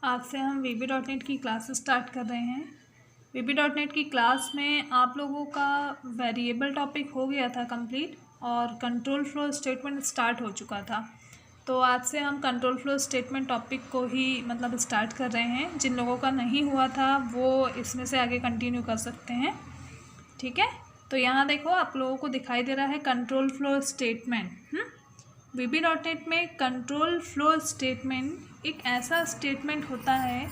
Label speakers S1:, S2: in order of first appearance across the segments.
S1: आज से हम VB.NET की क्लास स्टार्ट कर रहे हैं। VB.NET की क्लास में आप लोगों का वेरिएबल टॉपिक हो गया था कंप्लीट और कंट्रोल फ्लो स्टेटमेंट स्टार्ट हो चुका था। तो आज से हम कंट्रोल फ्लो स्टेटमेंट टॉपिक को ही स्टार्ट कर रहे हैं। जिन लोगों का नहीं हुआ था वो इसमें से आगे कंटिन्यू कर सकते हैं, ठीक है। तो यहाँ देखो आप लोगों को दिखाई दे रहा है कंट्रोल फ्लो स्टेटमेंट। VB.NET में कंट्रोल फ्लो स्टेटमेंट एक ऐसा स्टेटमेंट होता है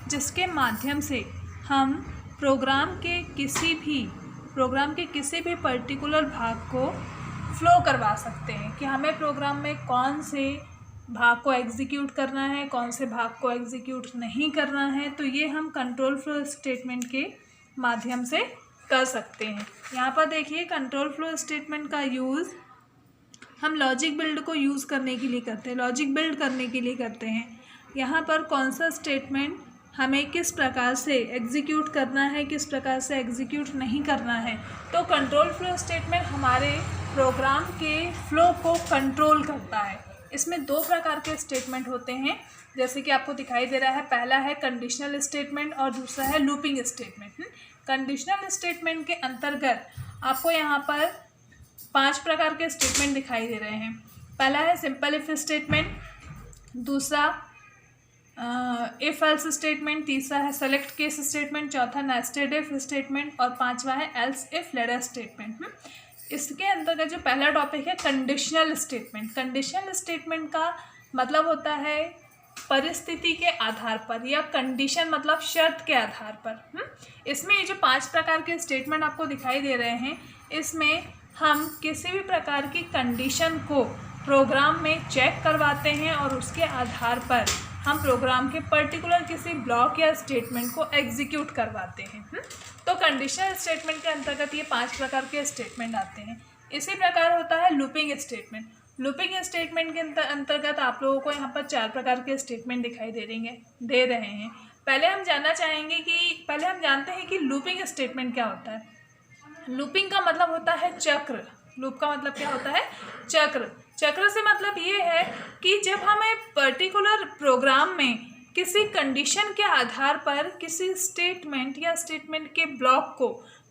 S1: जिसके माध्यम से हम प्रोग्राम के किसी भी पर्टिकुलर भाग को फ्लो करवा सकते हैं कि हमें प्रोग्राम में कौन से भाग को एग्जीक्यूट करना है, कौन से भाग को एग्जीक्यूट नहीं करना है। तो ये हम कंट्रोल फ्लो स्टेटमेंट के माध्यम से कर सकते हैं। यहाँ पर देखिए कंट्रोल फ्लो स्टेटमेंट का यूज़ हम लॉजिक बिल्ड को यूज़ करने के लिए करते हैं, लॉजिक बिल्ड करने के लिए करते हैं। यहाँ पर कौन सा स्टेटमेंट हमें किस प्रकार से एग्जीक्यूट करना है, किस प्रकार से एग्जीक्यूट नहीं करना है। तो कंट्रोल फ्लो स्टेटमेंट हमारे प्रोग्राम के फ्लो को कंट्रोल करता है। इसमें दो प्रकार के स्टेटमेंट होते हैं, जैसे कि आपको दिखाई दे रहा है। पहला है कंडीशनल स्टेटमेंट और दूसरा है लूपिंग स्टेटमेंट। कंडीशनल स्टेटमेंट के अंतर्गत आपको यहाँ पर 5 प्रकार के स्टेटमेंट दिखाई दे रहे हैं। पहला है सिंपल इफ स्टेटमेंट, दूसरा इफ एल्स स्टेटमेंट, तीसरा है सेलेक्ट केस स्टेटमेंट, चौथा नेस्टेड इफ स्टेटमेंट और पांचवा है एल्स इफ लेडर स्टेटमेंट। इसके अंतर्गत जो पहला टॉपिक है कंडीशनल स्टेटमेंट। कंडीशनल स्टेटमेंट का मतलब होता है परिस्थिति के आधार पर या कंडीशन मतलब शर्त के आधार पर। इसमें ये जो 5 प्रकार के स्टेटमेंट आपको दिखाई दे रहे हैं, इसमें हम किसी भी प्रकार की कंडीशन को प्रोग्राम में चेक करवाते हैं और उसके आधार पर हम प्रोग्राम के पर्टिकुलर किसी ब्लॉक या स्टेटमेंट को एग्जीक्यूट करवाते हैं। तो कंडीशनल स्टेटमेंट के अंतर्गत ये 5 प्रकार के स्टेटमेंट आते हैं। इसी प्रकार होता है लूपिंग स्टेटमेंट। लूपिंग स्टेटमेंट के अंतर्गत आप लोगों को यहाँ पर 4 प्रकार के स्टेटमेंट दिखाई दे रहे हैं। पहले हम जानते हैं कि लूपिंग स्टेटमेंट क्या होता है। लूपिंग का मतलब होता है चक्र। लूप का मतलब क्या होता है? चक्र। चक्र से मतलब ये है कि जब हमें पर्टिकुलर प्रोग्राम में किसी कंडीशन के आधार पर किसी स्टेटमेंट या स्टेटमेंट के ब्लॉक को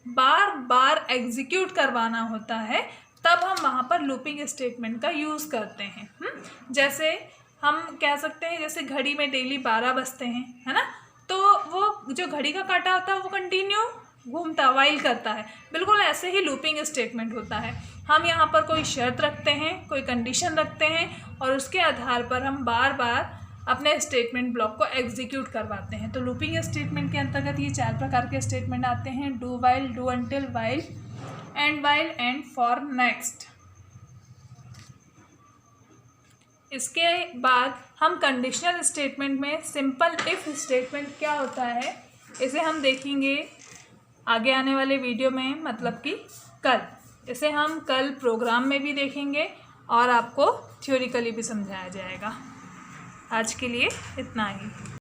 S1: बार बार एग्जीक्यूट करवाना होता है, तब हम वहाँ पर लूपिंग स्टेटमेंट का यूज़ करते हैं। जैसे हम कह सकते हैं, जैसे घड़ी में डेली 12 बजते हैं, है ना। तो वो जो घड़ी का काटा होता है वो कंटिन्यू घूमता वाइल करता है। बिल्कुल ऐसे ही लूपिंग स्टेटमेंट होता है। हम यहाँ पर कोई शर्त रखते हैं, कोई कंडीशन रखते हैं और उसके आधार पर हम बार बार अपने स्टेटमेंट ब्लॉक को एग्जीक्यूट करवाते हैं। तो लूपिंग स्टेटमेंट के अंतर्गत ये 4 प्रकार के स्टेटमेंट आते हैं: do while, do until, while and for next. इसके बाद हम कंडीशनल स्टेटमेंट में सिंपल इफ स्टेटमेंट क्या होता है, इसे हम देखेंगे आगे आने वाले वीडियो में, मतलब कि कल। इसे हम कल प्रोग्राम में भी देखेंगे और आपको थ्योरिकली भी समझाया जाएगा। आज के लिए इतना ही।